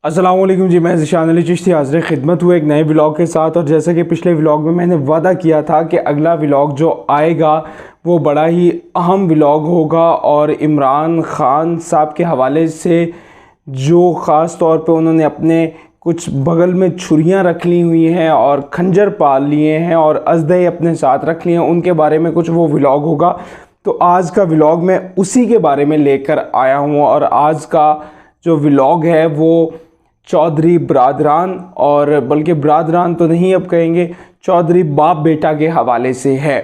अस्सलाम वालेकुम जी, मैं ज़िशान अली चिश्ती हाज़िर खिदमत हुए एक नए व्लॉग के साथ। और जैसे कि पिछले व्लॉग में मैंने वादा किया था कि अगला व्लॉग जो आएगा वो बड़ा ही अहम व्लॉग होगा और इमरान ख़ान साहब के हवाले से जो ख़ास तौर पे उन्होंने अपने कुछ बगल में छुरियां रख ली हुई हैं और खंजर पाल लिए हैं और असदे अपने साथ रख लिए हैं, उनके बारे में कुछ वो व्लॉग होगा। तो आज का व्लॉग मैं उसी के बारे में लेकर आया हूँ। और आज का जो व्लॉग है वो चौधरी बरादरान, और बल्कि बरादरान तो नहीं अब कहेंगे, चौधरी बाप बेटा के हवाले से है।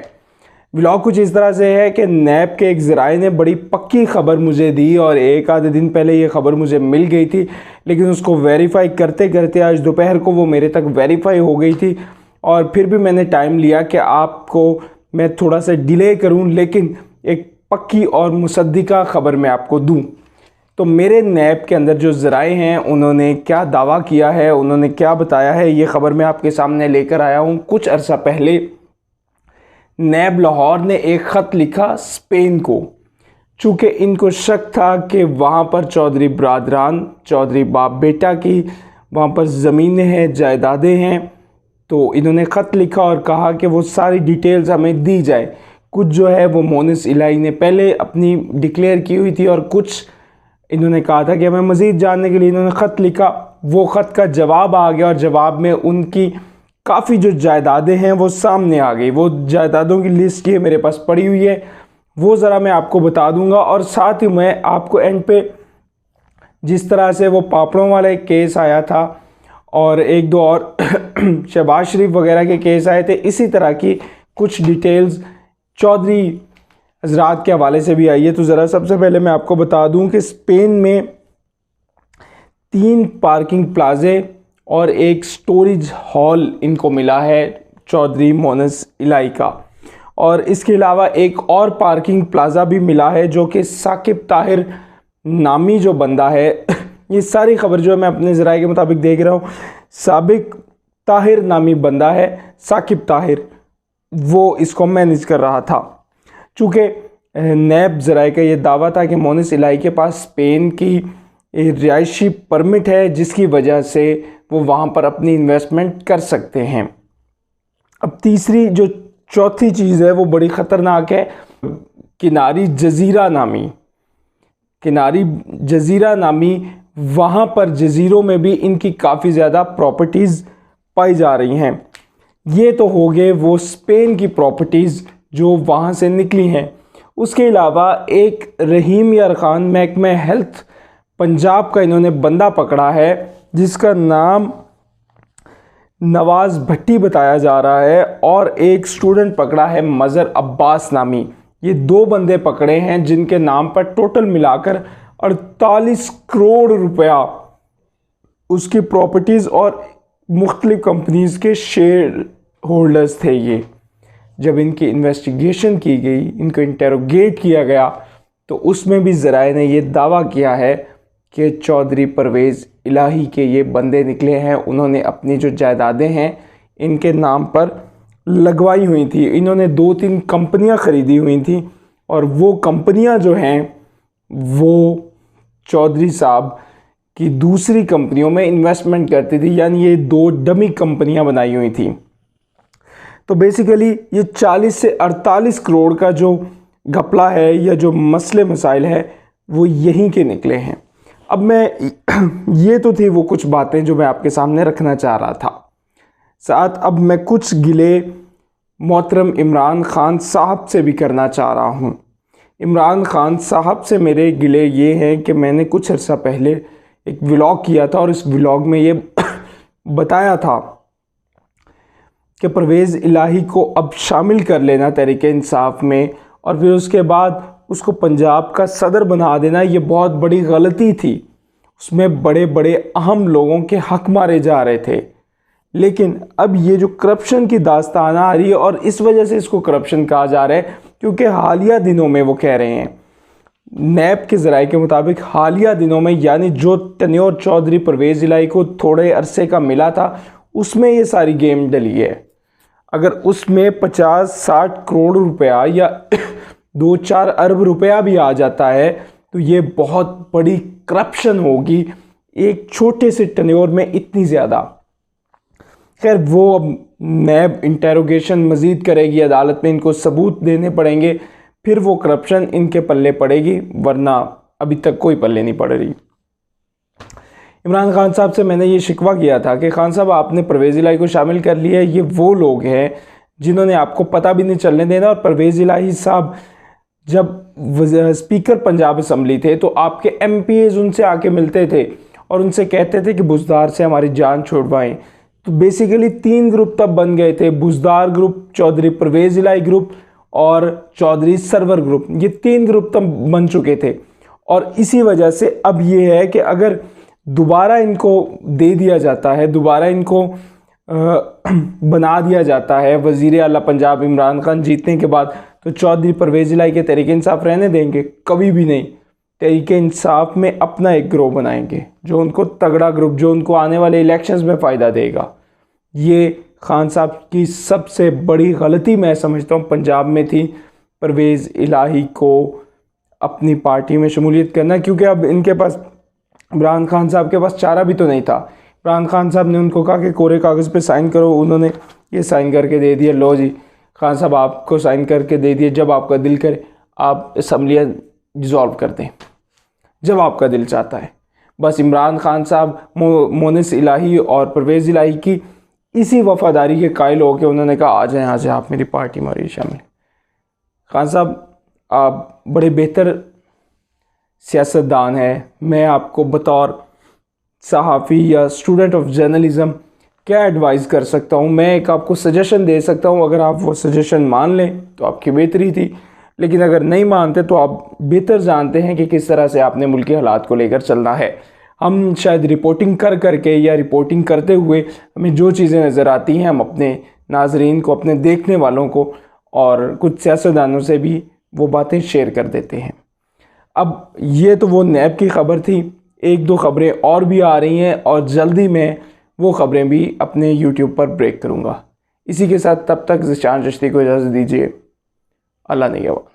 व्लॉग कुछ इस तरह से है कि नैब के एक ज़राए ने बड़ी पक्की ख़बर मुझे दी और एक आधे दिन पहले ये ख़बर मुझे मिल गई थी, लेकिन उसको वेरीफाई करते करते आज दोपहर को वो मेरे तक वेरीफाई हो गई थी। और फिर भी मैंने टाइम लिया कि आपको मैं थोड़ा सा डिले करूं, लेकिन एक पक्की और मुसद्दिका ख़बर मैं आपको दूं। तो मेरे नैब के अंदर जो ज़राए हैं उन्होंने क्या दावा किया है, उन्होंने क्या बताया है, ये ख़बर मैं आपके सामने लेकर आया हूँ। कुछ अरसा पहले नैब लाहौर ने एक ख़त लिखा स्पेन को, चूँकि इनको शक था कि वहाँ पर चौधरी बरादरान, चौधरी बाप बेटा की वहाँ पर ज़मीनें हैं, जायदादें हैं। तो इन्होंने ख़त लिखा और कहा कि वो सारी डिटेल्स हमें दी जाए। कुछ जो है वो मोनिस इलाही ने पहले अपनी डिक्लेयर की हुई थी और कुछ इन्होंने कहा था कि हमें मज़ीद जानने के लिए इन्होंने ख़त लिखा। वो ख़त का जवाब आ गया और जवाब में उनकी काफ़ी जो जायदादें हैं वो सामने आ गई। वो जायदादों की लिस्ट ये मेरे पास पड़ी हुई है, वो ज़रा मैं आपको बता दूंगा। और साथ ही मैं आपको एंड पे जिस तरह से वो पापड़ों वाला एक केस आया था और एक दो और शहबाज शरीफ वगैरह के केस आए थे, इसी तरह की कुछ डिटेल्स चौधरी हजरात के हवाले से भी आई है। तो ज़रा सबसे पहले मैं आपको बता दूं कि स्पेन में 3 पार्किंग प्लाजे और एक स्टोरेज हॉल इनको मिला है चौधरी मोनिस इलाही का। और इसके अलावा एक और पार्किंग प्लाज़ा भी मिला है जो कि साकिब ताहिर नामी जो बंदा है ये सारी खबर जो है मैं अपने ज़राए के मुताबिक देख रहा हूँ, साबिक ताहिर नामी बंदा है, साकिब ताहिर, वो इसको मैनेज कर रहा था। चूँकि नैब ज़राए का ये दावा था कि मोनिस इलाही के पास स्पेन की रिहायशी परमिट है जिसकी वजह से वो वहाँ पर अपनी इन्वेस्टमेंट कर सकते हैं। अब तीसरी जो चौथी चीज़ है वो बड़ी ख़तरनाक है, किनारी जज़ीरा नामी वहाँ पर जज़ीरों में भी इनकी काफ़ी ज़्यादा प्रॉपर्टीज़ पाई जा रही हैं। ये तो हो गए वो स्पेन की प्रॉपर्टीज़ जो वहाँ से निकली हैं। उसके अलावा एक रहीम यार ख़ान महकमा हेल्थ पंजाब का इन्होंने बंदा पकड़ा है जिसका नाम नवाज़ भट्टी बताया जा रहा है, और एक स्टूडेंट पकड़ा है मज़र अब्बास नामी। ये 2 बंदे पकड़े हैं जिनके नाम पर टोटल मिलाकर 48 करोड़ रुपया उसकी प्रॉपर्टीज़ और मुख्तलिफ कंपनीज़ के शेयर होल्डर्स थे। ये जब इनकी इन्वेस्टिगेशन की गई, इनको इंटेरोगेट किया गया, तो उसमें भी ज़राए ने ये दावा किया है कि चौधरी परवेज़ इलाही के ये बंदे निकले हैं। उन्होंने अपनी जो जायदादें हैं इनके नाम पर लगवाई हुई थी। इन्होंने 2-3 कंपनियां ख़रीदी हुई थी और वो कंपनियां जो हैं वो चौधरी साहब की दूसरी कंपनियों में इन्वेस्टमेंट करती थी, यानी ये 2 डमी कंपनियां बनाई हुई थी। तो बेसिकली ये 40 से 48 करोड़ का जो घपला है या जो मसले मसाइल है वो यहीं के निकले हैं। अब मैं ये तो थी वो कुछ बातें जो मैं आपके सामने रखना चाह रहा था। साथ अब मैं कुछ गिले मोहतरम इमरान ख़ान साहब से भी करना चाह रहा हूँ। इमरान ख़ान साहब से मेरे गिले ये हैं कि मैंने कुछ अर्सा पहले एक व्लॉग किया था और इस व्लॉग में ये बताया था कि परवेज़ इलाही को अब शामिल कर लेना तहरीक इंसाफ में और फिर उसके बाद उसको पंजाब का सदर बना देना, ये बहुत बड़ी गलती थी। उसमें बड़े बड़े अहम लोगों के हक मारे जा रहे थे। लेकिन अब ये जो करप्शन की दास्तान आ रही है, और इस वजह से इसको करप्शन कहा जा रहा है क्योंकि हालिया दिनों में वो कह रहे हैं, नैब के ज़राए के मुताबिक हालिया दिनों में, यानी जो तन्योर चौधरी परवेज़ इलाही को थोड़े अरसे का मिला था उसमें ये सारी गेम डली है। अगर उसमें 50-60 करोड़ रुपया या 2-4 अरब रुपया भी आ जाता है तो ये बहुत बड़ी करप्शन होगी एक छोटे से टेन्योर में इतनी ज़्यादा। खैर वो अब नैब इंटेरोगेशन मज़ीद करेगी अदालत में, इनको सबूत देने पड़ेंगे, फिर वो करप्शन इनके पल्ले पड़ेगी, वरना अभी तक कोई पल्ले नहीं पड़ रही। इमरान खान साहब से मैंने ये शिकवा किया था कि खान साहब आपने परवेज़ इलाही को शामिल कर लिया है, ये वो लोग हैं जिन्होंने आपको पता भी नहीं चलने देना। और परवेज़ इलाही साहब जब स्पीकर पंजाब असम्बली थे तो आपके MPs उनसे आके मिलते थे और उनसे कहते थे कि बुज़दार से हमारी जान छुड़वाएं। तो बेसिकली 3 ग्रुप तब बन गए थे, बुज़दार ग्रुप, चौधरी परवेज़ इलाही ग्रुप और चौधरी सरवर ग्रुप। ये 3 ग्रुप तब बन चुके थे और इसी वजह से अब ये है कि अगर दोबारा इनको दे दिया जाता है, दोबारा इनको बना दिया जाता है वज़ीर आला पंजाब इमरान खान जीतने के बाद, तो चौधरी परवेज़ इलाही के तहरीक इंसाफ रहने देंगे? कभी भी नहीं। तहरीक इंसाफ में अपना एक ग्रुप बनाएंगे जो उनको तगड़ा ग्रुप, जो उनको आने वाले इलेक्शंस में फ़ायदा देगा। ये खान साहब की सबसे बड़ी गलती मैं समझता हूँ पंजाब में थी, परवेज़ इलाही को अपनी पार्टी में शमूलियत करना, क्योंकि अब इनके पास, इमरान खान साहब के पास चारा भी तो नहीं था। इमरान खान साहब ने उनको कहा कि कोरे कागज़ पे साइन करो, उन्होंने ये साइन करके दे दिया, लो जी खान साहब आपको साइन करके दे दिए, जब आपका दिल करे आप असम्बलियाँ डिज़ोल्व कर दें, जब आपका दिल चाहता है। बस इमरान खान साहब मोनिस इलाही और परवेज़ इलाही की इसी वफ़ादारी के कायल हो के उन्होंने कहा आ जाए यहाँ से आप मेरी पार्टी में और शामिल। खान साहब आप बड़े बेहतर सियासतदान हैं, मैं आपको बतौर सहाफ़ी या स्टूडेंट ऑफ जर्नलिज़म क्या एडवाइस कर सकता हूँ? मैं एक आपको सजेशन दे सकता हूँ, अगर आप वो सजेशन मान लें तो आपकी बेहतरी थी, लेकिन अगर नहीं मानते तो आप बेहतर जानते हैं कि किस तरह से आपने मुल्की हालात को लेकर चलना है। हम शायद रिपोर्टिंग कर करके या रिपोर्टिंग करते हुए हमें जो चीज़ें नज़र आती हैं हम अपने नाजरीन को, अपने देखने वालों को और कुछ सियासतदानों से भी वो बातें शेयर कर देते हैं। अब ये तो वो नैब की ख़बर थी, 1-2 ख़बरें और भी आ रही हैं और जल्दी मैं वो ख़बरें भी अपने YouTube पर ब्रेक करूँगा। इसी के साथ तब तक ज़िशान चिश्ती को इजाज़त दीजिए। अल्लाह निगहबान।